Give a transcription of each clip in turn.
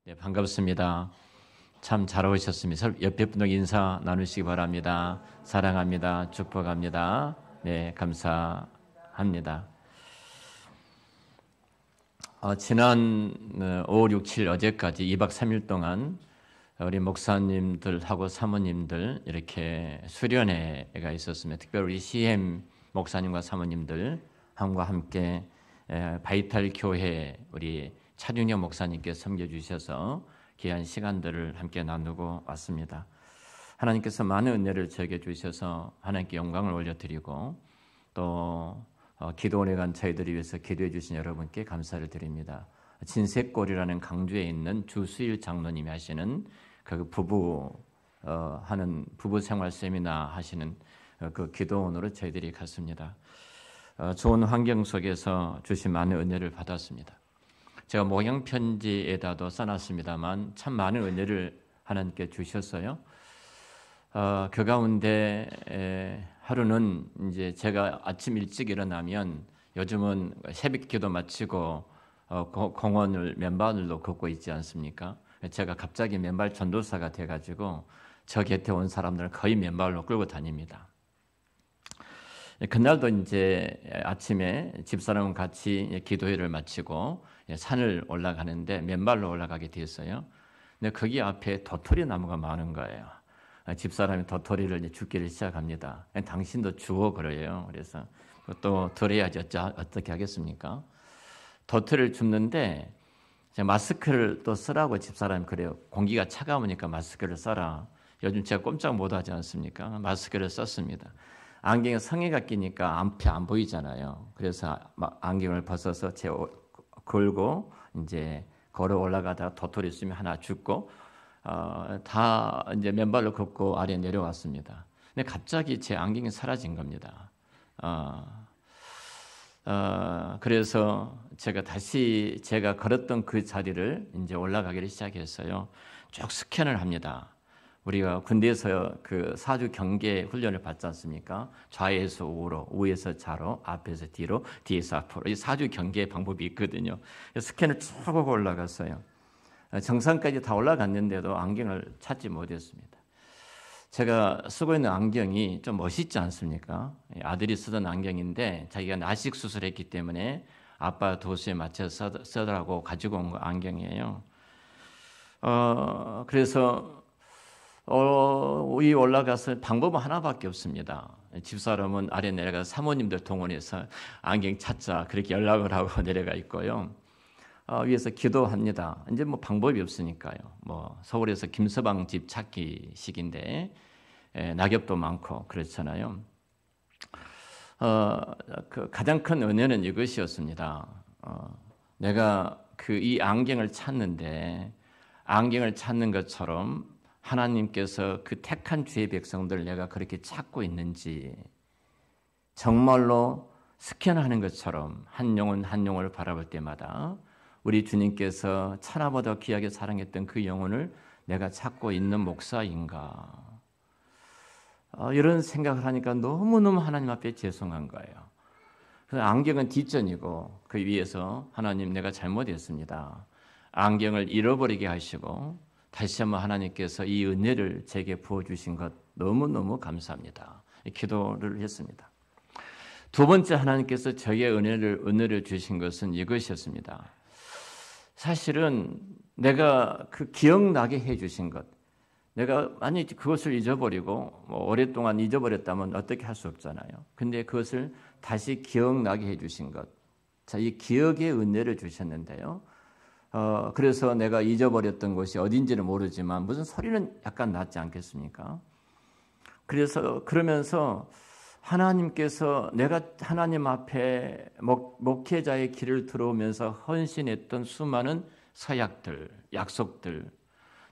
네, 반갑습니다. 참 잘 오셨습니다. 옆에 분들 인사 나누시기 바랍니다. 사랑합니다. 축복합니다. 네, 감사합니다. 지난 5, 6, 7 어제까지 2박 3일 동안 우리 목사님들하고 사모님들 이렇게 수련회가 있었습니다. 특별히 우리 CM 목사님과 사모님들 함께 바이탈 교회 우리 차준혁 목사님께서 섬겨주셔서 귀한 시간들을 함께 나누고 왔습니다. 하나님께서 많은 은혜를 저에게 주셔서 하나님께 영광을 올려드리고 또 기도원에 간 저희들을 위해서 기도해 주신 여러분께 감사를 드립니다. 진색골이라는 강주에 있는 주수일 장로님이 하시는 그 하는 부부 생활 세미나 하시는 그 기도원으로 저희들이 갔습니다. 좋은 환경 속에서 주신 많은 은혜를 받았습니다. 제가 모형 편지에다도 써놨습니다만 참 많은 은혜를 하나님께 주셨어요. 그 가운데 하루는 이제 제가 아침 일찍 일어나면 요즘은 새벽 기도 마치고 공원을 맨발로 걷고 있지 않습니까? 제가 갑자기 맨발 전도사가 돼가지고 저 곁에 온 사람들은 거의 맨발로 끌고 다닙니다. 그날도 이제 아침에 집사람과 같이 기도회를 마치고 산을 올라가는데 맨발로 올라가게 되었어요. 근데 거기 앞에 도토리 나무가 많은 거예요. 집사람이 도토리를 줍기를 시작합니다. 당신도 주워 그래요. 그래서 또 드려야지 어떻게 하겠습니까? 도토리를 줍는데 마스크를 또 쓰라고 집사람이 그래요. 공기가 차가우니까 마스크를 써라. 요즘 제가 꼼짝 못하지 않습니까? 마스크를 썼습니다. 안경에 성에가 끼니까 앞이 안 보이잖아요. 그래서 안경을 벗어서 걸고 이제 걸어 올라가다가 도토리 있으면 하나 줍고 다 이제 맨발로 걷고 아래 내려왔습니다. 근데 갑자기 제 안경이 사라진 겁니다. 그래서 제가 다시 제가 걸었던 그 자리를 이제 올라가기를 시작했어요. 쭉 스캔을 합니다. 우리가 군대에서 그 사주 경계 훈련을 받지 않습니까? 좌에서 우로, 우에서 좌로, 앞에서 뒤로, 뒤에서 앞으로. 이 사주 경계 방법이 있거든요. 스캔을 쭉 하고 올라갔어요. 정상까지 다 올라갔는데도 안경을 찾지 못했습니다. 제가 쓰고 있는 안경이 좀 멋있지 않습니까? 아들이 쓰던 안경인데 자기가 나식 수술했기 때문에 아빠 도수에 맞춰서 쓰더라고 가지고 온 안경이에요. 그래서 위에 올라가서 방법은 하나밖에 없습니다. 집사람은 아래 내려가서 사모님들 동원해서 안경 찾자 그렇게 연락을 하고 내려가 있고요. 위에서 기도합니다. 이제 뭐 방법이 없으니까요. 뭐 서울에서 김서방 집 찾기 식인데 낙엽도 많고 그렇잖아요. 그 가장 큰 은혜는 이것이었습니다. 내가 이 안경을 찾는데 안경을 찾는 것처럼 하나님께서 그 택한 주의 백성들 내가 그렇게 찾고 있는지 정말로 스캔하는 것처럼 한 영혼 한 영혼을 바라볼 때마다 우리 주님께서 천하보다 귀하게 사랑했던 그 영혼을 내가 찾고 있는 목사인가 이런 생각을 하니까 너무너무 하나님 앞에 죄송한 거예요. 그래서 안경은 뒷전이고 그 위에서 하나님 내가 잘못했습니다. 안경을 잃어버리게 하시고 다시 한번 하나님께서 이 은혜를 제게 부어주신 것 너무너무 감사합니다. 기도를 했습니다. 두 번째 하나님께서 저에게 은혜를 주신 것은 이것이었습니다. 사실은 내가 그 기억나게 해주신 것, 내가 만약 그것을 잊어버리고 오랫동안 잊어버렸다면 어떻게 할 수 없잖아요. 근데 그것을 다시 기억나게 해주신 것, 자, 이 기억의 은혜를 주셨는데요. 그래서 내가 잊어버렸던 곳이 어딘지는 모르지만 무슨 소리는 약간 났지 않겠습니까? 그러면서 하나님께서 내가 하나님 앞에 목회자의 길을 들어오면서 헌신했던 수많은 서약들, 약속들,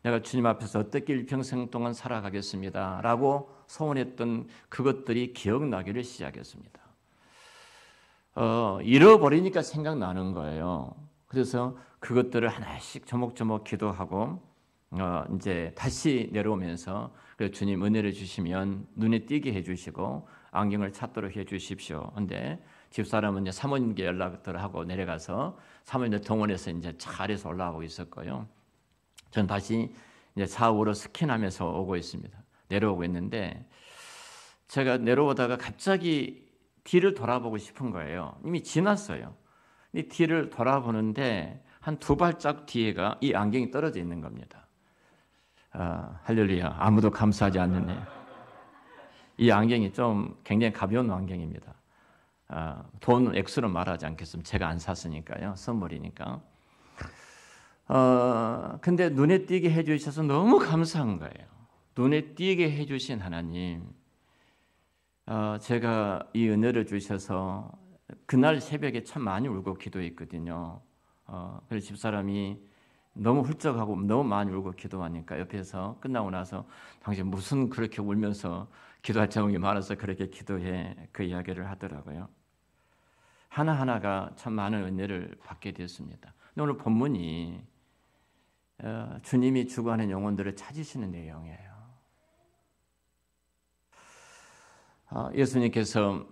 내가 주님 앞에서 어떻게 일평생 동안 살아가겠습니다 라고 소원했던 그것들이 기억나기를 시작했습니다. 잃어버리니까 생각나는 거예요. 그래서 그것들을 하나씩 조목조목 기도하고 이제 다시 내려오면서 주님 은혜를 주시면 눈에 띄게 해주시고 안경을 찾도록 해주십시오. 근데 집사람은 이제 사모님께 연락을 하고 내려가서 사모님들 동원해서 이제 차 아래서 올라가고 있었고요. 전 다시 이제 좌우로 스캔하면서 오고 있습니다. 내려오고 있는데 제가 내려오다가 갑자기 뒤를 돌아보고 싶은 거예요. 이미 지났어요. 이 뒤를 돌아보는데 한 두 발짝 뒤에가 이 안경이 떨어져 있는 겁니다. 할렐루야. 아무도 감사하지 않는데 이 안경이 좀 굉장히 가벼운 안경입니다. 돈 액수로 말하지 않겠습니다. 제가 안 샀으니까요. 선물이니까. 근데 눈에 띄게 해주셔서 너무 감사한 거예요. 눈에 띄게 해주신 하나님, 제가 이 은혜를 주셔서 그날 새벽에 참 많이 울고 기도했거든요. 그래서 집사람이 너무 훌쩍하고 너무 많이 울고 기도하니까 옆에서 끝나고 나서 당신 무슨 그렇게 울면서 기도할 제목이 많아서 그렇게 기도해, 그 이야기를 하더라고요. 하나하나가 참 많은 은혜를 받게 되었습니다. 오늘 본문이 주님이 주관하는 영혼들을 찾으시는 내용이에요. 예수님께서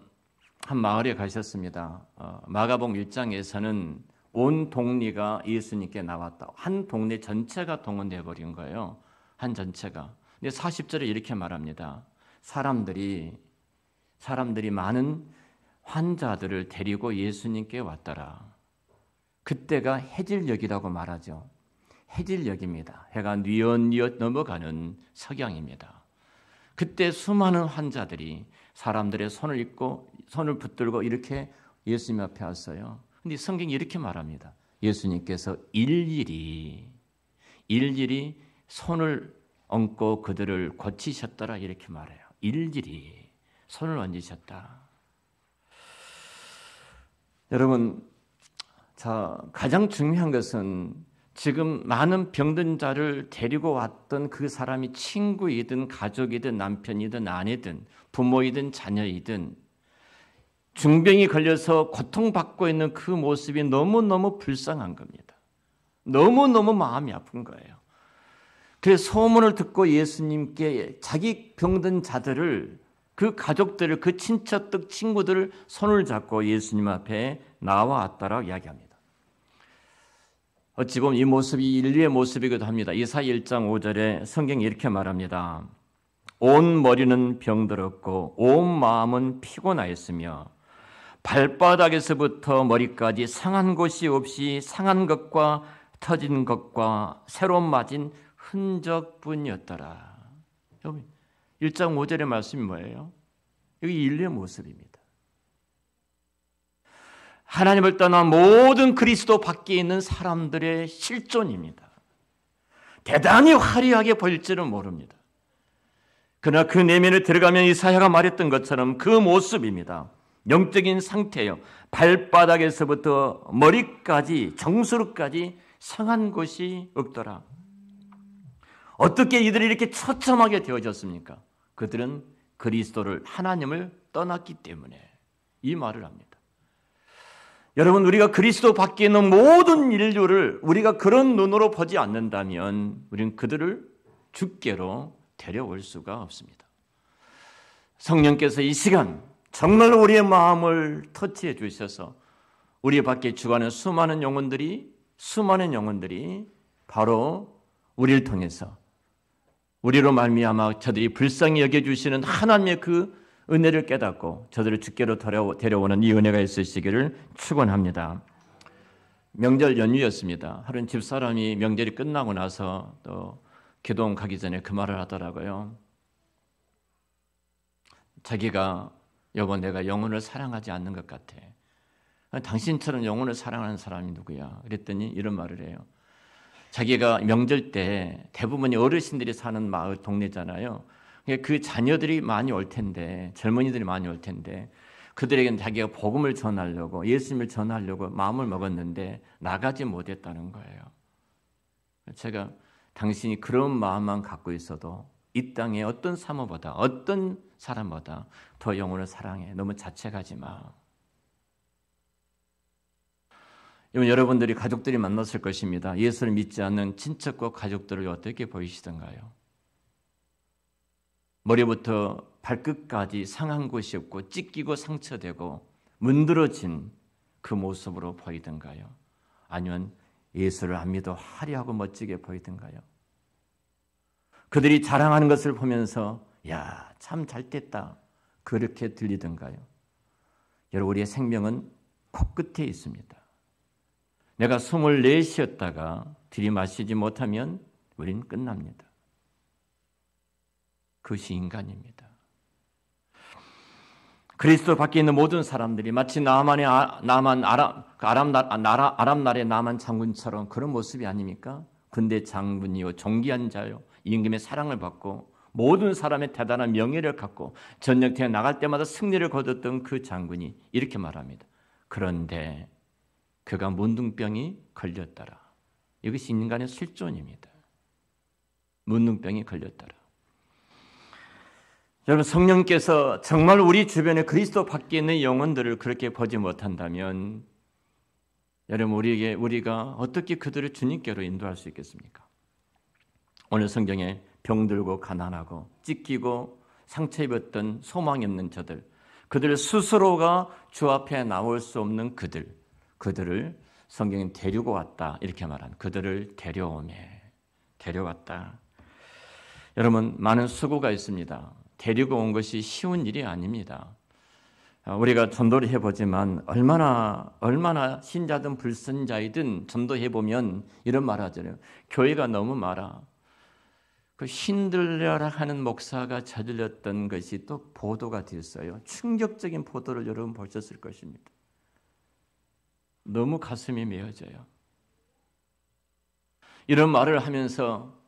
한 마을에 가셨습니다. 마가복음 1장에서는 온 동리가 예수님께 나왔다. 한 동네 전체가 동원되어 버린 거예요. 한 전체가. 근데 40절에 이렇게 말합니다. 사람들이 많은 환자들을 데리고 예수님께 왔더라. 그때가 해질녘이라고 말하죠. 해질녘입니다. 해가 뉘엿뉘엿 넘어가는 석양입니다. 그때 수많은 환자들이 사람들의 손을 붙들고 이렇게 예수님 앞에 왔어요. 근데 성경이 이렇게 말합니다. 예수님께서 일일이 손을 얹고 그들을 고치셨더라 이렇게 말해요. 일일이 손을 얹으셨다. 여러분, 가장 중요한 것은 지금 많은 병든 자를 데리고 왔던 그 사람이 친구이든 가족이든 남편이든 아내든 부모이든 자녀이든 중병이 걸려서 고통받고 있는 그 모습이 너무너무 불쌍한 겁니다. 너무너무 마음이 아픈 거예요. 그래서 소문을 듣고 예수님께 자기 병든 자들을, 그 가족들을, 그 친척들, 친구들을 손을 잡고 예수님 앞에 나와왔다라고 이야기합니다. 어찌 보면 이 모습이 인류의 모습이기도 합니다. 이사야 1장 5절에 성경이 이렇게 말합니다. 온 머리는 병들었고 온 마음은 피곤하였으며 발바닥에서부터 머리까지 상한 곳이 없이 상한 것과 터진 것과 새로 맞은 흔적뿐이었더라. 여러분, 1장 5절의 말씀이 뭐예요? 여기 인류의 모습입니다. 하나님을 떠난 모든 그리스도 밖에 있는 사람들의 실존입니다. 대단히 화려하게 보일지는 모릅니다. 그러나 그 내면에 들어가면 이사야가 말했던 것처럼 그 모습입니다. 영적인 상태예요. 발바닥에서부터 머리까지 정수로까지 상한 곳이 없더라. 어떻게 이들이 이렇게 처참하게 되어졌습니까? 그들은 그리스도를, 하나님을 떠났기 때문에 이 말을 합니다. 여러분, 우리가 그리스도 밖에 있는 모든 인류를 우리가 그런 눈으로 보지 않는다면 우리는 그들을 주께로 데려올 수가 없습니다. 성령께서 이 시간 정말 우리의 마음을 터치해 주셔서 우리 밖에 주관하는 수많은 영혼들이 바로 우리를 통해서 우리로 말미암아 저들이 불쌍히 여겨주시는 하나님의 그 은혜를 깨닫고 저들을 주께로 데려오는 이 은혜가 있으시기를 축원합니다. 명절 연휴였습니다. 하루는 집사람이 명절이 끝나고 나서 또 기도원 가기 전에 그 말을 하더라고요. 자기가 여보, 내가 영혼을 사랑하지 않는 것 같아. 당신처럼 영혼을 사랑하는 사람이 누구야? 그랬더니 이런 말을 해요. 자기가 명절 때 대부분이 어르신들이 사는 마을 동네잖아요. 그 자녀들이 많이 올 텐데, 젊은이들이 많이 올 텐데 그들에게는 자기가 복음을 전하려고, 예수님을 전하려고 마음을 먹었는데 나가지 못했다는 거예요. 제가 당신이 그런 마음만 갖고 있어도 이 땅에 어떤 사모보다, 어떤 사람보다 더 영혼을 사랑해. 너무 자책하지 마. 여러분들이 가족들이 만났을 것입니다. 예수를 믿지 않는 친척과 가족들을 어떻게 보이시던가요? 머리부터 발끝까지 상한 곳이 없고 찢기고 상처되고 문드러진 그 모습으로 보이던가요? 아니면 예수를 안 믿어 화려하고 멋지게 보이던가요? 그들이 자랑하는 것을 보면서 야, 참 잘됐다. 그렇게 들리던가요? 여러분, 우리의 생명은 코끝에 있습니다. 내가 숨을 내쉬었다가 들이마시지 못하면 우리는 끝납니다. 그것이 인간입니다. 그리스도 밖에 있는 모든 사람들이 마치 아랍 나라의 나만 장군처럼 그런 모습이 아닙니까? 군대 장군이요, 존귀한 자요, 임금의 사랑을 받고 모든 사람의 대단한 명예를 갖고 전쟁터에 나갈 때마다 승리를 거뒀던 그 장군이 이렇게 말합니다. 그런데 그가 문둥병이 걸렸더라. 이것이 인간의 실존입니다. 문둥병이 걸렸더라. 여러분, 성령께서 정말 우리 주변에 그리스도 밖에 있는 영혼들을 그렇게 보지 못한다면 여러분, 우리가 어떻게 그들을 주님께로 인도할 수 있겠습니까? 오늘 성경에 병들고 가난하고 찢기고 상처 입었던 소망이 없는 저들, 그들 스스로가 주 앞에 나올 수 없는 그들을 성경은 데리고 왔다 이렇게 말합니다. 그들을 데려왔다. 여러분, 많은 수고가 있습니다. 데리고 온 것이 쉬운 일이 아닙니다. 우리가 전도를 해보지만 얼마나 신자든 불신자이든 전도해보면 이런 말 하잖아요. 교회가 너무 많아. 그 신들려라 하는 목사가 저질렀던 것이 또 보도가 됐어요. 충격적인 보도를 여러분 보셨을 것입니다. 너무 가슴이 메어져요. 이런 말을 하면서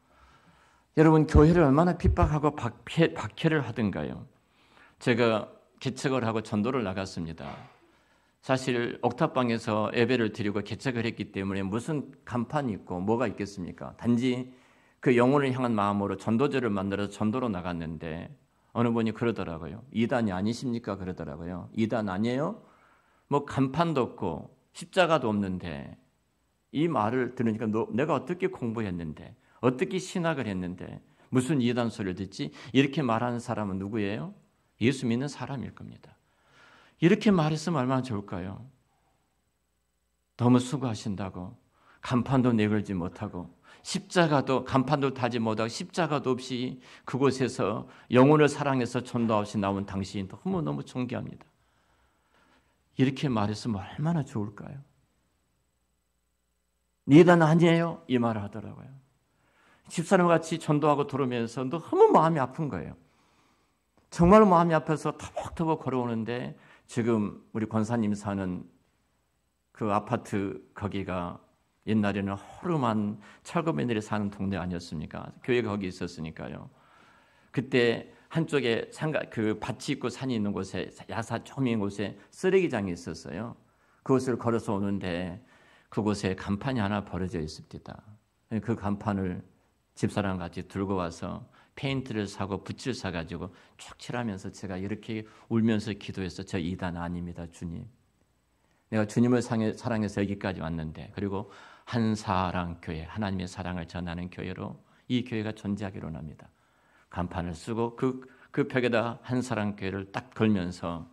여러분, 교회를 얼마나 핍박하고 박해를 하던가요? 제가 개척을 하고 전도를 나갔습니다. 사실 옥탑방에서 예배를 드리고 개척을 했기 때문에 무슨 간판이 있고 뭐가 있겠습니까? 단지 그 영혼을 향한 마음으로 전도제를 만들어서 전도로 나갔는데 어느 분이 그러더라고요. 이단이 아니십니까? 그러더라고요. 이단 아니에요? 뭐 간판도 없고 십자가도 없는데 이 말을 들으니까 내가 어떻게 공부했는데 어떻게 신학을 했는데 무슨 이단 소리를 듣지? 이렇게 말하는 사람은 누구예요? 예수 믿는 사람일 겁니다. 이렇게 말했으면 얼마나 좋을까요? 너무 수고하신다고 간판도 내걸지 못하고 간판도 달지 못하고 십자가도 없이 그곳에서 영혼을 사랑해서 전도 없이 나온 당신이 너무너무 존귀합니다. 이렇게 말했으면 얼마나 좋을까요? 이단 아니에요? 이 말을 하더라고요. 집사람과 같이 전도하고 돌아오면서 너무 마음이 아픈 거예요. 정말 마음이 아파서 터벅터벅 걸어오는데 지금 우리 권사님 사는 그 아파트 거기가 옛날에는 허름한 철거민들이 사는 동네 아니었습니까? 교회가 거기 있었으니까요. 그때 한쪽에 그 밭이 있고 산이 있는 곳에 야사 조미인 곳에 쓰레기장이 있었어요. 그곳을 걸어서 오는데 그곳에 간판이 하나 버려져 있습니다. 그 간판을 집사람 같이 들고 와서 페인트를 사고 붓을 사가지고 쭉 칠하면서 제가 이렇게 울면서 기도해서 저 이단 아닙니다, 주님. 내가 주님을 사랑해서 여기까지 왔는데 그리고 한사랑교회, 하나님의 사랑을 전하는 교회로 이 교회가 존재하기로 합니다. 간판을 쓰고 그 벽에다 한사랑교회를 딱 걸면서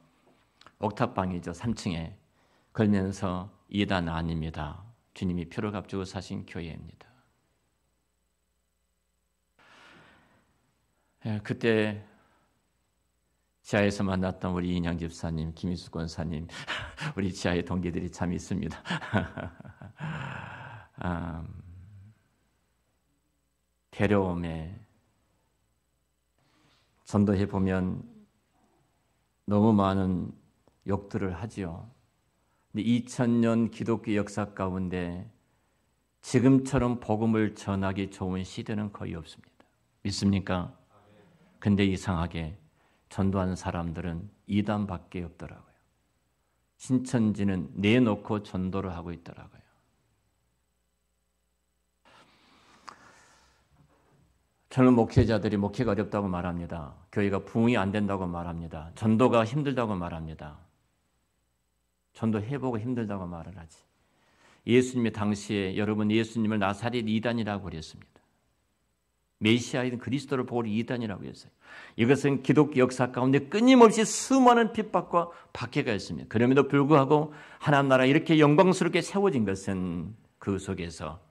옥탑방이죠, 3층에 걸면서 이단 아닙니다. 주님이 표를 값주고 사신 교회입니다. 그때 지하에서 만났던 우리 인양 집사님, 김희수 권사님, 우리 지하의 동기들이 참 있습니다. 데려옴에 전도해 보면 너무 많은 욕들을 하지요. 근데 2000년 기독교 역사 가운데 지금처럼 복음을 전하기 좋은 시대는 거의 없습니다. 믿습니까? 근데 이상하게 전도한 사람들은 이단밖에 없더라고요. 신천지는 내놓고 전도를 하고 있더라고요. 젊은 목회자들이 목회가 어렵다고 말합니다. 교회가 부흥이 안 된다고 말합니다. 전도가 힘들다고 말합니다. 전도해보고 힘들다고 말을 하지. 예수님의 당시에 여러분 예수님을 나사렛 이단이라고 그랬습니다. 메시아인 그리스도를 보고 이단이라고 했어요. 이것은 기독교 역사 가운데 끊임없이 수많은 핍박과 박해가 있습니다. 그럼에도 불구하고 하나님 나라 이렇게 영광스럽게 세워진 것은 그 속에서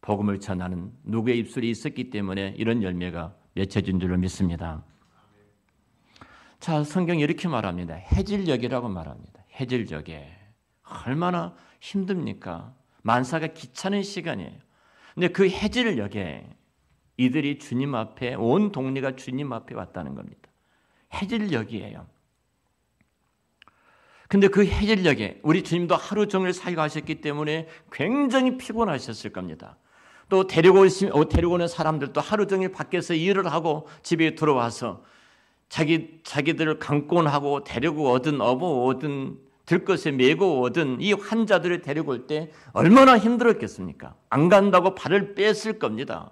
복음을 전하는 누구의 입술이 있었기 때문에 이런 열매가 맺혀진 줄로 믿습니다. 자, 성경이 이렇게 말합니다. 해질녘이라고 말합니다. 해질녘에 얼마나 힘듭니까? 만사가 귀찮은 시간이에요. 근데 그 해질녘에 이들이 주님 앞에, 온 동네가 주님 앞에 왔다는 겁니다. 해질녘이에요. 근데 그 해질녘에 우리 주님도 하루 종일 사역하셨기 때문에 굉장히 피곤하셨을 겁니다. 또 데리고 오는 사람들도 하루 종일 밖에서 일을 하고 집에 들어와서 자기들을 강권하고 데리고 오든 업어오든 들것에 메고 오든 이 환자들을 데리고 올 때 얼마나 힘들었겠습니까? 안 간다고 발을 뺐을 겁니다.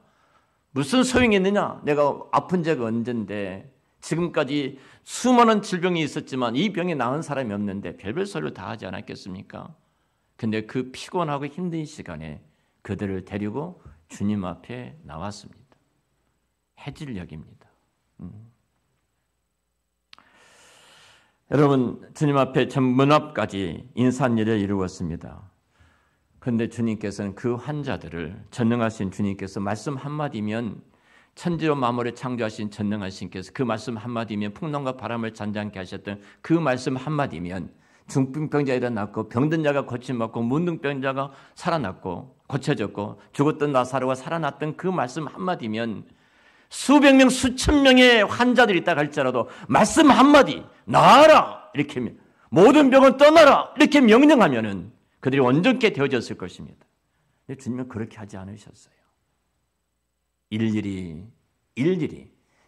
무슨 소용이 있느냐? 내가 아픈 지가 언젠데 지금까지 수많은 질병이 있었지만 이 병이 나은 사람이 없는데 별별 소리를 다 하지 않았겠습니까? 근데 그 피곤하고 힘든 시간에 그들을 데리고 주님 앞에 나왔습니다. 해질녘입니다. 여러분, 주님 앞에 문 앞까지 인산일을 이루었습니다. 그런데 주님께서는 그 환자들을, 전능하신 주님께서 말씀 한마디면, 천지로 만물을 창조하신 전능하신 께서 그 말씀 한마디면, 풍랑과 바람을 잔잔케 하셨던 그 말씀 한마디면 중풍병자가 일어났고 병든 자가 고침받고 문둥병자가 살아났고 고쳐졌고 죽었던 나사로가 살아났던 그 말씀 한마디면 수백 명 수천 명의 환자들이 있다 할지라도 말씀 한마디 나아라 이렇게 모든 병은 떠나라 이렇게 명령하면은 그들이 온전케 되어졌을 것입니다. 근데 주님은 그렇게 하지 않으셨어요. 일일이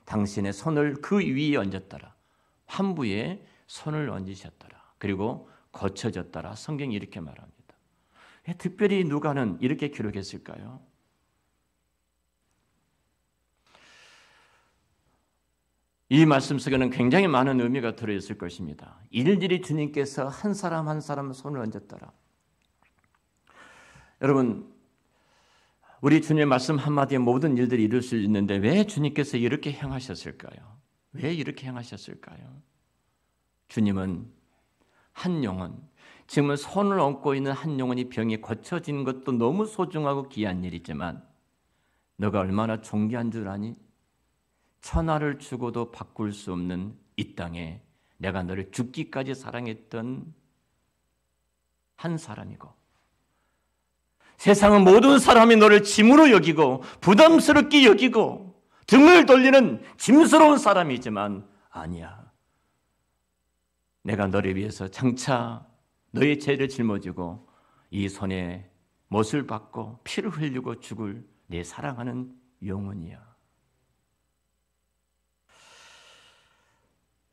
당신의 손을 그 위에 얹었더라. 환부에 손을 얹으셨더라. 그리고 고쳐졌더라. 성경이 이렇게 말합니다. 특별히 누가는 이렇게 기록했을까요? 이 말씀 속에는 굉장히 많은 의미가 들어있을 것입니다. 일일이 주님께서 한 사람 한 사람 손을 얹었더라. 여러분, 우리 주님의 말씀 한마디에 모든 일들이 이룰 수 있는데 왜 주님께서 이렇게 행하셨을까요? 왜 이렇게 행하셨을까요? 주님은 한 영혼, 지금은 손을 얹고 있는 한 영혼이 병이 고쳐지는 것도 너무 소중하고 귀한 일이지만 너가 얼마나 존귀한 줄 아니? 천하를 주고도 바꿀 수 없는 이 땅에 내가 너를 죽기까지 사랑했던 한 사람이고 세상은 모든 사람이 너를 짐으로 여기고 부담스럽게 여기고 등을 돌리는 짐스러운 사람이지만 아니야. 내가 너를 위해서 장차 너의 죄를 짊어지고 이 손에 못을 받고 피를 흘리고 죽을 내 사랑하는 영혼이야.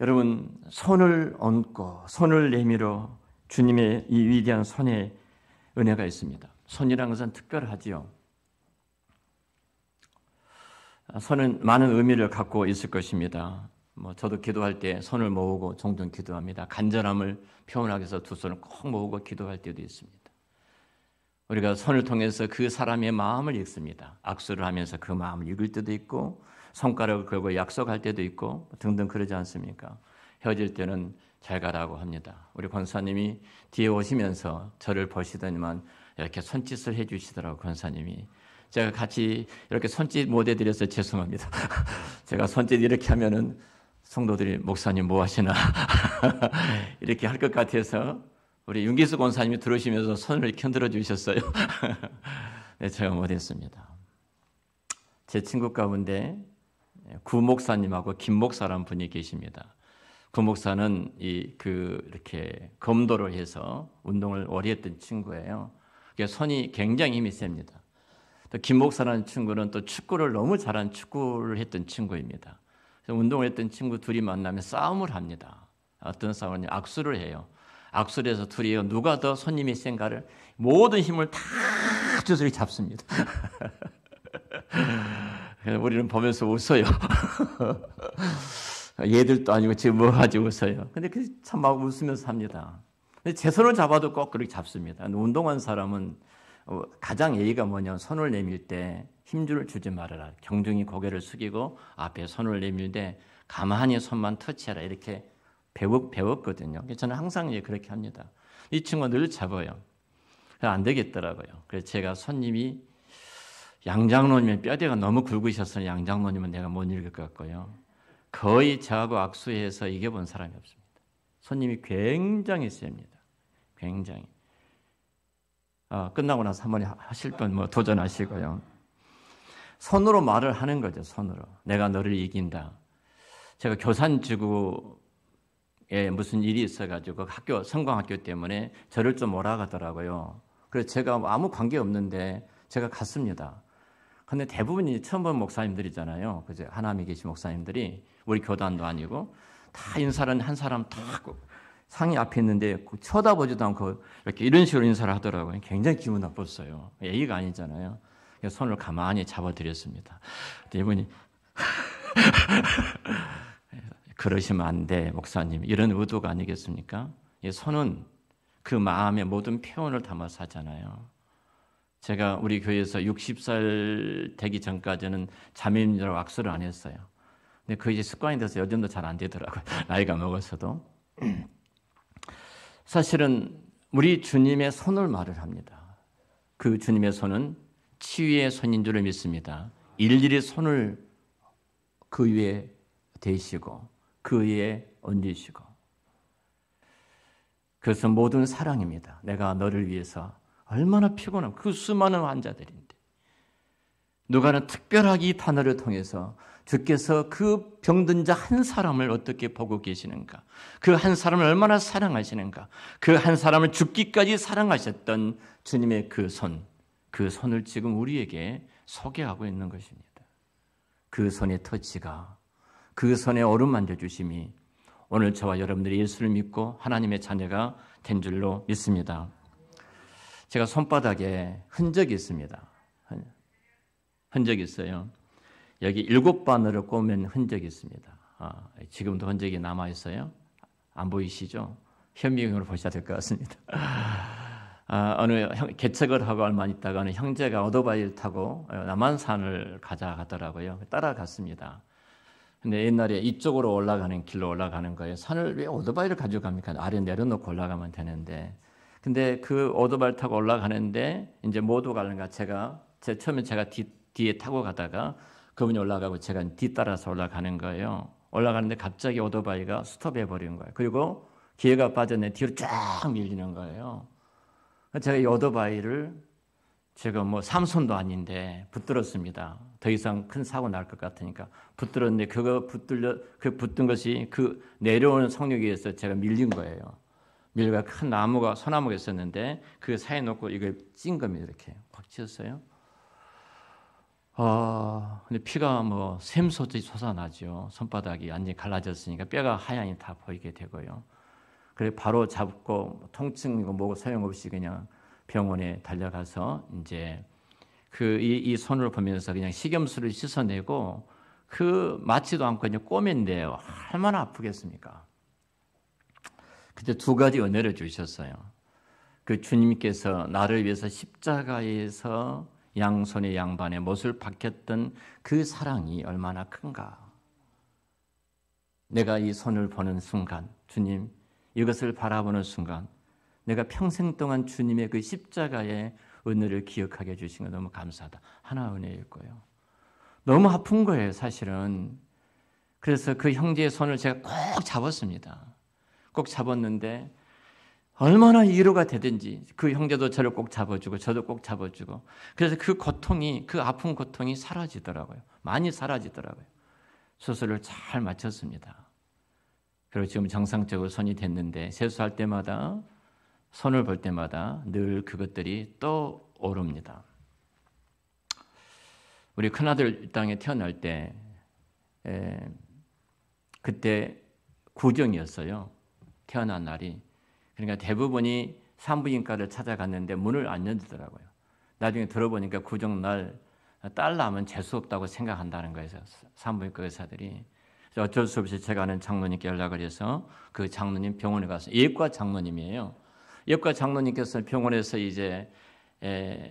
여러분, 손을 얹고 손을 내밀어 주님의 이 위대한 손에 은혜가 있습니다. 손이라는 것은 특별하지요. 손은 많은 의미를 갖고 있을 것입니다. 저도 기도할 때 손을 모으고 종종 기도합니다. 간절함을 표현하기 위해서 두 손을 꼭 모으고 기도할 때도 있습니다. 우리가 손을 통해서 그 사람의 마음을 읽습니다. 악수를 하면서 그 마음을 읽을 때도 있고 손가락을 걸고 약속할 때도 있고 등등 그러지 않습니까? 헤어질 때는 잘 가라고 합니다. 우리 권사님이 뒤에 오시면서 저를 보시더니만 이렇게 손짓을 해주시더라고요. 권사님이. 제가 같이 이렇게 손짓 못 해드려서 죄송합니다. 제가 손짓 이렇게 하면은 성도들이 목사님 뭐 하시나 이렇게 할 것 같아서 우리 윤기수 권사님이 들어오시면서 손을 이렇게 흔들어 주셨어요. 네, 제가 못했습니다. 제 친구 가운데 구 목사님하고 김 목사라는 분이 계십니다. 구 목사는 이렇게 검도를 해서 운동을 오래 했던 친구예요. 손이 굉장히 힘이 셉니다. 또 김 목사라는 친구는 또 축구를 너무 잘한 축구를 했던 친구입니다. 그래서 운동을 했던 친구 둘이 만나면 싸움을 합니다. 어떤 싸움을 악수를 해요. 악수를 해서 둘이 누가 더 손님이 센가를 모든 힘을 다 주저리 잡습니다. 그래서 우리는 보면서 웃어요. 얘들도 아니고 지금 뭐 가지고 웃어요. 근데 참 막 웃으면서 합니다. 근데 제 손을 잡아도 꼭 그렇게 잡습니다. 운동한 사람은 가장 예의가 뭐냐면 손을 내밀 때 힘줄을 주지 말아라. 경중히 고개를 숙이고 앞에 손을 내밀 때 가만히 손만 터치해라. 이렇게 배웠거든요. 저는 항상 그렇게 합니다. 이 친구가 늘 잡아요. 안 되겠더라고요. 그래서 제가 손님이 양장로님의 뼈대가 너무 굵으셔서 양장로님은 내가 못 읽을 것 같고요. 거의 저하고 악수해서 이겨본 사람이 없습니다. 손님이 굉장히 셉니다. 굉장히. 끝나고 나서 한번 하실 분 뭐 도전하시고요. 손으로 말을 하는 거죠. 손으로. 내가 너를 이긴다. 제가 교산지구에 무슨 일이 있어가지고 성광학교 때문에 저를 좀 몰아가더라고요. 그래서 제가 아무 관계 없는데 제가 갔습니다. 근데 대부분이 처음 본 목사님들이잖아요. 그죠? 하나님에 계신 목사님들이 우리 교단도 아니고 다 인사를 한 사람 다 상이 앞에 있는데 쳐다보지도 않고 이렇게 이런 식으로 인사를 하더라고요. 굉장히 기분 나빴어요. 예의가 아니잖아요. 그래서 손을 가만히 잡아드렸습니다. 이분이 그러시면 안 돼, 목사님. 이런 의도가 아니겠습니까? 손은 그 마음의 모든 표현을 담아서 하잖아요. 제가 우리 교회에서 60살 되기 전까지는 자매님들하고 악수를 안 했어요. 근데 그게 이제 습관이 돼서 요즘도 잘 안 되더라고요. 나이가 먹어서도. 사실은 우리 주님의 손을 말을 합니다. 그 주님의 손은 치유의 손인 줄 믿습니다. 일일이 손을 그 위에 대시고 그 위에 얹으시고, 그래서 모든 사랑입니다. 내가 너를 위해서 얼마나 피곤하고 그 수많은 환자들인데 누가는 특별하게 이 단어를 통해서 주께서 그 병든 자 한 사람을 어떻게 보고 계시는가, 그 한 사람을 얼마나 사랑하시는가, 그 한 사람을 죽기까지 사랑하셨던 주님의 그 손을 지금 우리에게 소개하고 있는 것입니다. 그 손의 터치가, 그 손에 어루만져 주심이 오늘 저와 여러분들이 예수를 믿고 하나님의 자녀가 된 줄로 믿습니다. 제가 손바닥에 흔적이 있습니다. 흔적이 있어요. 여기 7바늘을 꼬맨 흔적이 있습니다. 지금도 흔적이 남아있어요. 안 보이시죠? 현미경으로 보셔야 될 것 같습니다. 어느 개척을 하고 얼마 있다가 어느 형제가 오토바이를 타고 남한산을 가자가더라고요. 따라갔습니다. 근데 옛날에 이쪽으로 올라가는 길로 올라가는 거예요. 산을 왜 오토바이를 가지고 갑니까? 아래 내려놓고 올라가면 되는데. 근데 그 오토바이를 타고 올라가는데 이제 모두 가는가 처음에 제가 뒤에 타고 가다가 그분이 올라가고 제가 뒤따라서 올라가는 거예요. 올라가는데 갑자기 오토바이가 스톱해 버린 거예요. 그리고 기회가 빠졌네. 뒤로 쫙 밀리는 거예요. 제가 이 오토바이를 제가 뭐 삼손도 아닌데 붙들었습니다. 더 이상 큰 사고 날 것 같으니까 붙들었는데 그 붙든 것이 그 내려오는 속력에 의해서 제가 밀린 거예요. 밀가 큰 소나무가 있었는데 그 사이에 놓고 이걸 찐 겁니다. 이렇게 팍 찌었어요. 근데 피가 뭐 샘솟듯이 솟아나죠. 손바닥이 완전히 갈라졌으니까 뼈가 하얀이 다 보이게 되고요. 그래 바로 잡고 통증이고 뭐고 소용없이 그냥 병원에 달려가서 이제 이 손을 보면서 그냥 식염수를 씻어내고 그 맞지도 않고 그냥 꼬맨데요. 얼마나 아프겠습니까? 그때 2가지 은혜를 주셨어요. 그 주님께서 나를 위해서 십자가에서 양손의 양반에 못을 박혔던 그 사랑이 얼마나 큰가. 내가 이 손을 보는 순간, 주님 이것을 바라보는 순간 내가 평생 동안 주님의 그 십자가의 은혜를 기억하게 해주신 거 너무 감사하다. 하나 은혜일 거예요. 너무 아픈 거예요, 사실은. 그래서 그 형제의 손을 제가 꼭 잡았습니다. 꼭 잡았는데 얼마나 위로가 되든지 그 형제도 저를 꼭 잡아주고 저도 꼭 잡아주고, 그래서 그 아픈 고통이 사라지더라고요. 많이 사라지더라고요. 수술을 잘 마쳤습니다. 그리고 지금 정상적으로 손이 됐는데 세수할 때마다 손을 볼 때마다 늘 그것들이 또 오릅니다. 우리 큰아들 이 땅에 태어날 때 그때 구정이었어요. 태어난 날이. 그러니까 대부분이 산부인과를 찾아갔는데 문을 안 열더라고요. 나중에 들어보니까 구정날 딸 낳으면 재수 없다고 생각한다는 거예요. 산부인과 의사들이. 어쩔 수 없이 제가 아는 장로님께 연락을 해서 그 장로님 병원에 가서, 예과 장로님이에요. 예과 장로님께서 병원에서 이제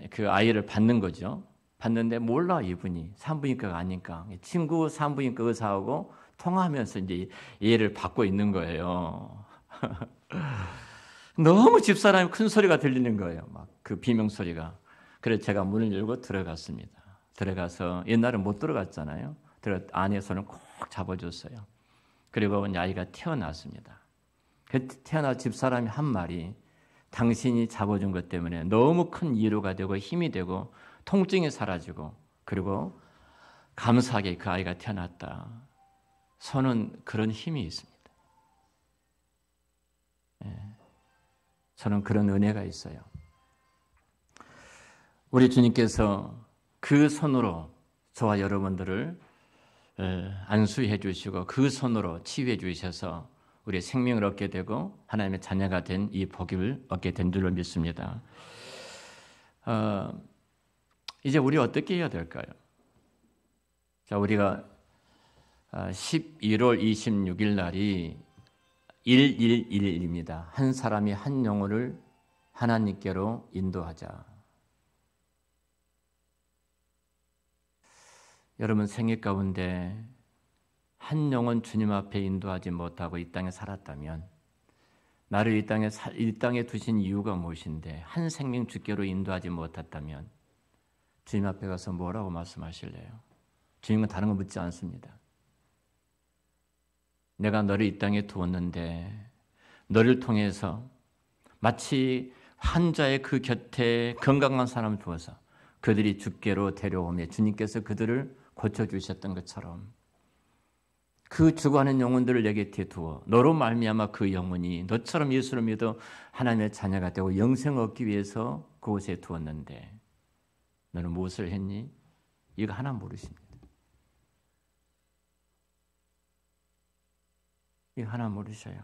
그 아이를 받는 거죠. 봤는데 몰라, 이분이 산부인과가 아니까 친구 산부인과 의사하고 통화하면서 이제 얘를 받고 있는 거예요. 너무 집사람이 큰 소리가 들리는 거예요. 막 그 비명 소리가. 그래서 제가 문을 열고 들어갔습니다. 들어가서 옛날에 못 들어갔잖아요. 아내 손을 꼭 잡아줬어요. 그리고 아이가 태어났습니다. 그 태어난 집사람이 한 말이 당신이 잡아준 것 때문에 너무 큰 위로가 되고 힘이 되고 통증이 사라지고 그리고 감사하게 그 아이가 태어났다. 저는 그런 힘이 있습니다. 저는 그런 은혜가 있어요. 우리 주님께서 그 손으로 저와 여러분들을 안수해 주시고 그 손으로 치유해 주셔서 우리의 생명을 얻게 되고 하나님의 자녀가 된 이 복을 얻게 된 줄로 믿습니다. 이제 우리 어떻게 해야 될까요? 자, 우리가 11월 26일 날이 111입니다. 한 사람이 한 영혼을 하나님께로 인도하자. 여러분 생애 가운데 한 영혼 주님 앞에 인도하지 못하고 이 땅에 살았다면 나를 이 땅에 두신 이유가 무엇인데 한 생명 주께로 인도하지 못했다면 주님 앞에 가서 뭐라고 말씀하실래요? 주님은 다른 거 묻지 않습니다. 내가 너를 이 땅에 두었는데 너를 통해서 마치 환자의 그 곁에 건강한 사람을 두어서 그들이 주께로 데려오며 주님께서 그들을 고쳐주셨던 것처럼 그 죽어가는 영혼들을 내 곁에 두어 너로 말미암아 그 영혼이 너처럼 예수를 믿어 하나님의 자녀가 되고 영생을 얻기 위해서 그곳에 두었는데 너는 무엇을 했니? 이거 하나 모르십니다. 이거 하나 모르셔요.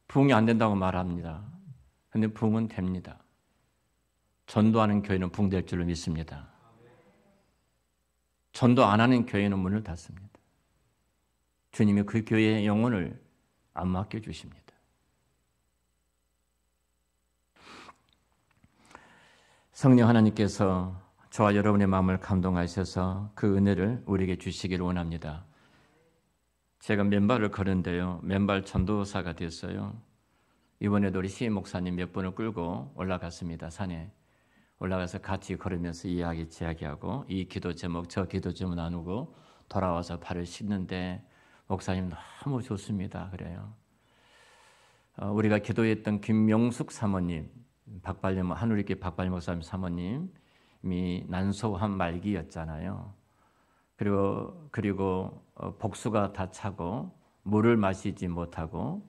부흥이 안 된다고 말합니다. 그런데 부흥은 됩니다. 전도하는 교회는 부흥될 줄로 믿습니다. 전도 안 하는 교회는 문을 닫습니다. 주님이 그 교회의 영혼을 안 맡겨주십니다. 성령 하나님께서 저와 여러분의 마음을 감동하셔서 그 은혜를 우리에게 주시기를 원합니다. 제가 맨발을 걸은데요. 맨발 전도사가 됐어요. 이번에도 우리 시임 목사님 몇 분을 끌고 올라갔습니다. 산에. 올라가서 같이 걸으면서 이야기하고 이 기도 제목 저 기도 제목 나누고 돌아와서 발을 씻는데 목사님 너무 좋습니다. 그래요. 우리가 기도했던 김명숙 사모님, 한우리교회 박발림 목사님 사모님이 난소암 말기였잖아요. 그리고 복수가 다 차고 물을 마시지 못하고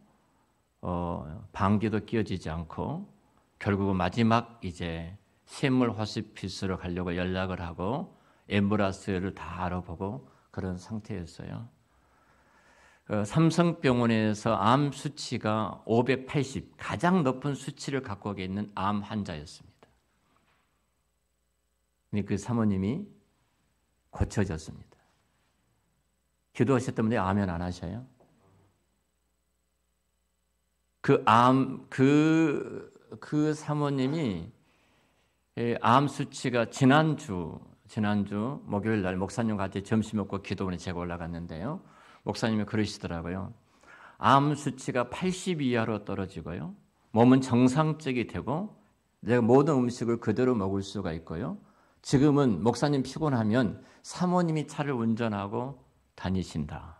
방귀도 끼어지지 않고 결국은 마지막 이제 샘물 호스피스로 가려고 연락을 하고 앰뷸런스를 다 알아보고 그런 상태였어요. 삼성병원에서 암 수치가 580, 가장 높은 수치를 갖고 있는 암 환자였습니다. 근데 그 사모님이 고쳐졌습니다. 기도하셨던 분이 아멘 안 하셔요? 그 사모님이 암 수치가 지난주 목요일 날 목사님과 같이 점심 먹고 기도원에 제가 올라갔는데요. 목사님이 그러시더라고요. 암 수치가 80 이하로 떨어지고요. 몸은 정상적이 되고 내가 모든 음식을 그대로 먹을 수가 있고요. 지금은 목사님 피곤하면 사모님이 차를 운전하고 다니신다.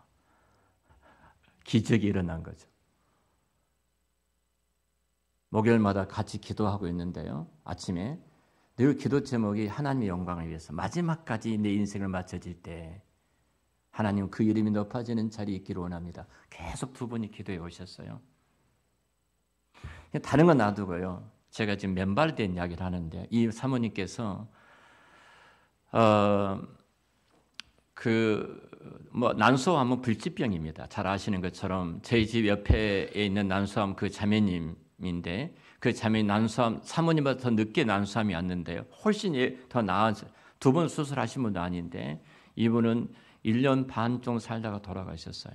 기적이 일어난 거죠. 목요일마다 같이 기도하고 있는데요. 아침에 늘 기도 제목이 하나님의 영광을 위해서 마지막까지 내 인생을 마쳐질 때 하나님 그 이름이 높아지는 자리에 있기를 원합니다. 계속 두 분이 기도해 오셨어요. 다른 건 놔두고요. 제가 지금 맨발된 이야기를 하는데 이 사모님께서 난소암은 불치병입니다. 잘 아시는 것처럼 저희 집 옆에 있는 난소암 그 자매님인데 그 자매님 난소암 사모님보다 더 늦게 난소암이 왔는데요. 훨씬 더 나아서 두 번 수술하신 분도 아닌데 이분은 1년 반 정도 살다가 돌아가셨어요.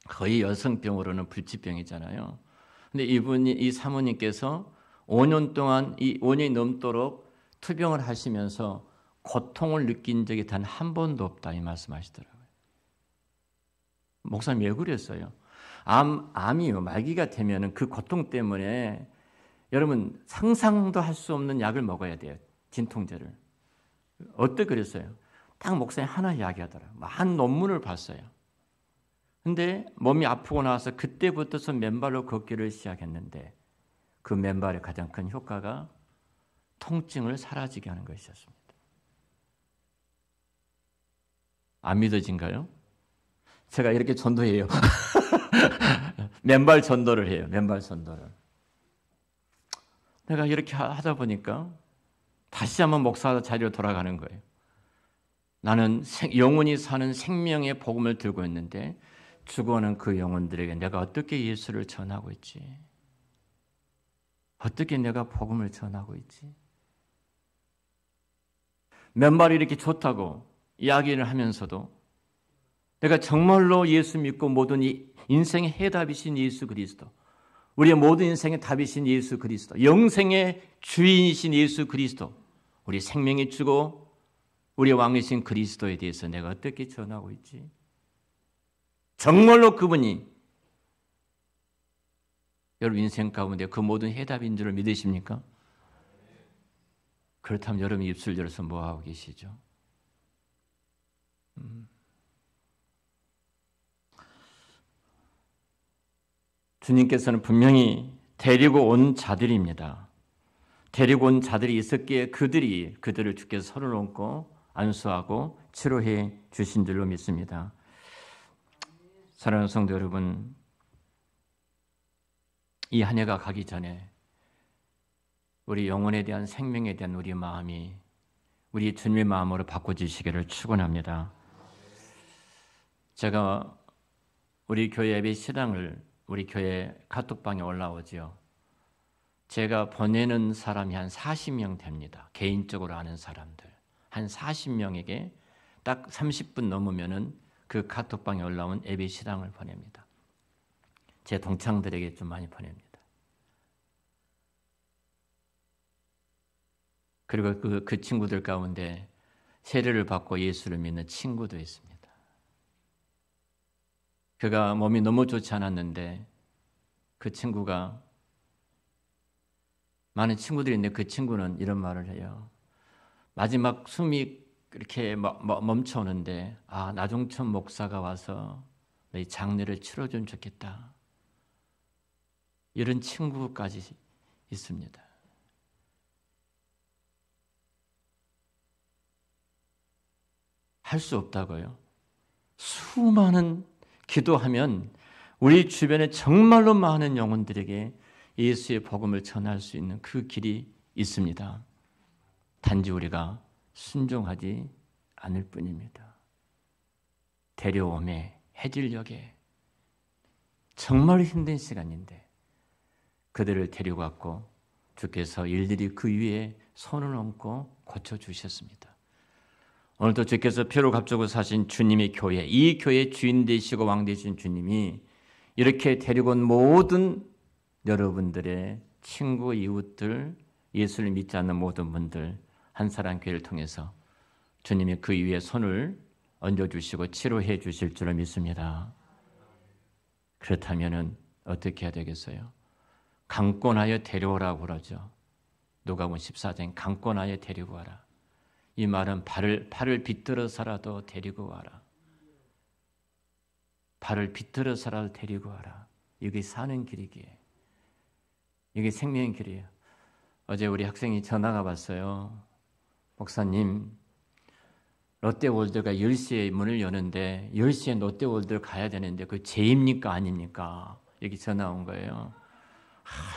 거의 여성병으로는 불치병이잖아요. 근데 이 사모님께서 5년 동안 5년이 넘도록 투병을 하시면서 고통을 느낀 적이 단 한 번도 없다 이 말씀하시더라고요. 목사님 왜 그랬어요? 암이요, 말기가 되면은 그 고통 때문에 여러분 상상도 할 수 없는 약을 먹어야 돼요. 진통제를. 어떻게 그랬어요? 딱 목사님 하나 이야기하더라고요. 한 논문을 봤어요. 근데 몸이 아프고 나서 그때부터서 맨발로 걷기를 시작했는데 그 맨발의 가장 큰 효과가 통증을 사라지게 하는 것이었습니다. 안 믿어진가요? 제가 이렇게 전도해요. 맨발 전도를 해요. 맨발 전도를. 내가 이렇게 하다 보니까 다시 한번 목사 자리로 돌아가는 거예요. 나는 영원히 사는 생명의 복음을 들고 있는데 죽어가는 그 영혼들에게 내가 어떻게 예수를 전하고 있지? 어떻게 내가 복음을 전하고 있지? 맨발이 이렇게 좋다고 이야기를 하면서도 내가 정말로 예수 믿고 모든 인생의 해답이신 예수 그리스도, 우리의 모든 인생의 답이신 예수 그리스도, 영생의 주인이신 예수 그리스도, 우리 생명이 주고 우리의 왕이신 그리스도에 대해서 내가 어떻게 전하고 있지? 정말로 그분이 여러분 인생 가운데 그 모든 해답인 줄을 믿으십니까? 그렇다면 여러분 입술 열어서 뭐하고 계시죠? 주님께서는 분명히 데리고 온 자들입니다. 데리고 온 자들이 있었기에 그들을 주께서 서로 얹고 안수하고 치료해 주신 줄로 믿습니다. 사랑하는 성도 여러분, 이 한 해가 가기 전에 우리 영혼에 대한 생명에 대한 우리 마음이 우리 주님의 마음으로 바꿔주시기를 축원합니다. 제가 우리 교회 예배 시당을 우리 교회 카톡방에 올라오지요. 제가 보내는 사람이 한 40명 됩니다. 개인적으로 아는 사람들. 한 40명에게 딱 30분 넘으면은 그 카톡방에 올라온 예배 시당을 보냅니다. 제 동창들에게 좀 많이 보냅니다. 그리고 그 친구들 가운데 세례를 받고 예수를 믿는 친구도 있습니다. 그가 몸이 너무 좋지 않았는데 그 친구가 많은 친구들이 있는데 그 친구는 이런 말을 해요. 마지막 숨이 이렇게 멈춰오는데 나종천 목사가 와서 내 장례를 치러주면 좋겠다. 이런 친구까지 있습니다. 할 수 없다고요. 수많은 기도하면 우리 주변에 정말로 많은 영혼들에게 예수의 복음을 전할 수 있는 그 길이 있습니다. 단지 우리가 순종하지 않을 뿐입니다. 데려옴에 해질녘에 정말 힘든 시간인데 그들을 데리고 왔고 주께서 일일이 그 위에 손을 얹고 고쳐주셨습니다. 오늘도 주께서 피로 값주고 사신 주님의 교회, 이 교회의 주인 되시고 왕 되신 주님이 이렇게 데리고 온 모든 여러분들의 친구, 이웃들, 예수를 믿지 않는 모든 분들 한사람 교회를 통해서 주님이 그 위에 손을 얹어주시고 치료해 주실 줄을 믿습니다. 그렇다면 어떻게 해야 되겠어요? 강권하여 데려오라고 그러죠. 누가복음 14장 강권하여 데리고 와라. 이 말은 팔을 비틀어서라도 데리고 와라. 팔을 비틀어서라도 데리고 와라. 이게 사는 길이기에. 이게 생명의 길이에요. 어제 우리 학생이 전화가 왔어요. 목사님, 롯데월드가 10시에 문을 여는데 10시에 롯데월드를 가야 되는데 그 죄입니까 아닙니까? 여기 전화 온 거예요.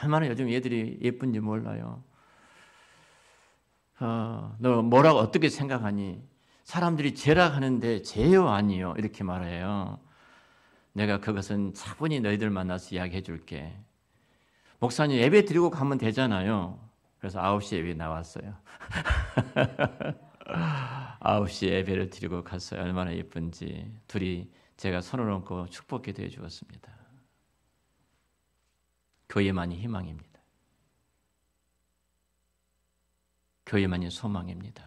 얼마나 요즘 얘들이 예쁜지 몰라요. 너 뭐라고 어떻게 생각하니? 사람들이 죄라 하는데 죄요 아니요? 이렇게 말해요. 내가 그것은 차분히 너희들 만나서 이야기해 줄게. 목사님 예배 드리고 가면 되잖아요. 그래서 9시 예배 나왔어요. 9시 예배를 드리고 갔어요. 얼마나 예쁜지. 둘이 제가 손을 얹고 축복기도 해주었습니다. 교회만이 희망입니다. 교회만이 소망입니다.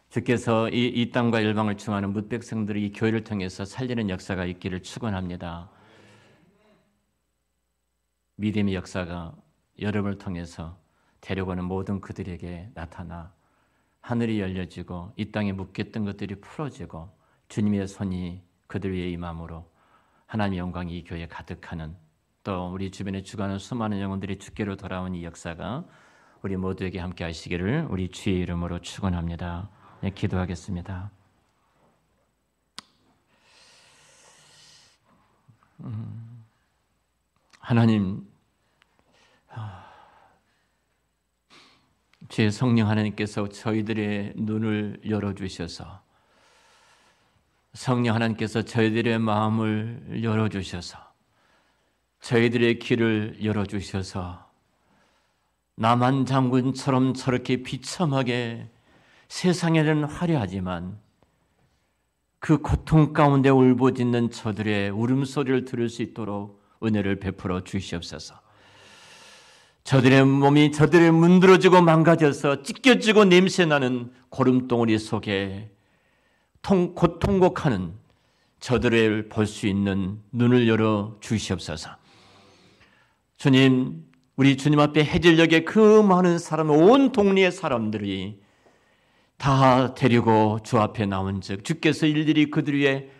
주께서 이 땅과 열방을 충하는 뭇백성들이 이 교회를 통해서 살리는 역사가 있기를 축원합니다. 믿음의 역사가 여러분을 통해서 데려오는 모든 그들에게 나타나 하늘이 열려지고 이 땅에 묶였던 것들이 풀어지고 주님의 손이 그들 위에 임함으로 하나님의 영광이 이 교회에 가득하는, 또 우리 주변에 죽어가는 수많은 영혼들이 주께로 돌아온 이 역사가 우리 모두에게 함께 하시기를 우리 주의 이름으로 축원합니다. 네, 기도하겠습니다. 하나님, 주의 성령 하나님께서 저희들의 눈을 열어주셔서, 성령 하나님께서 저희들의 마음을 열어주셔서, 저희들의 길을 열어주셔서 남한 장군처럼 저렇게 비참하게 세상에는 화려하지만 그 고통 가운데 울부짖는 저들의 울음소리를 들을 수 있도록 은혜를 베풀어 주시옵소서. 저들의 몸이 저들의 문드러지고 망가져서 찢겨지고 냄새나는 고름덩어리 속에 고통곡하는 저들을 볼 수 있는 눈을 열어 주시옵소서. 주님, 우리 주님 앞에 해질녘에 그 많은 사람, 온 동네의 사람들이 다 데리고 주 앞에 나온 즉 주께서 일일이 그들 위에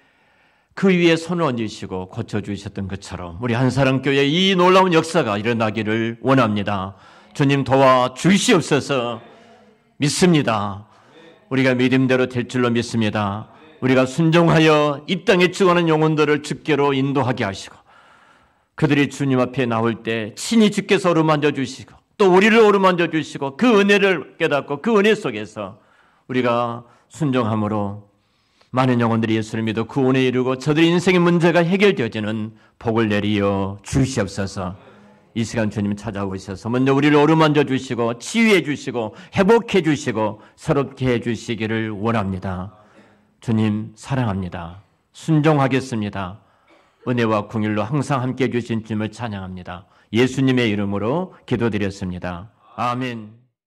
그 위에 손을 얹으시고 고쳐주셨던 것처럼 우리 한사랑교회 이 놀라운 역사가 일어나기를 원합니다. 주님 도와 주시옵소서. 믿습니다. 우리가 믿음대로 될 줄로 믿습니다. 우리가 순종하여 이 땅에 죽어가는 영혼들을 주께로 인도하게 하시고 그들이 주님 앞에 나올 때 친히 주께서 어루만져 주시고 또 우리를 어루만져 주시고 그 은혜를 깨닫고 그 은혜 속에서 우리가 순종함으로 많은 영혼들이 예수를 믿어 구원에 이르고 저들의 인생의 문제가 해결되어지는 복을 내리어 주시옵소서. 이 시간 주님 찾아오셔서 먼저 우리를 어루만져 주시고 치유해 주시고 회복해 주시고 새롭게 해 주시기를 원합니다. 주님 사랑합니다. 순종하겠습니다. 은혜와 긍휼로 항상 함께해 주신 주님을 찬양합니다. 예수님의 이름으로 기도드렸습니다. 아멘.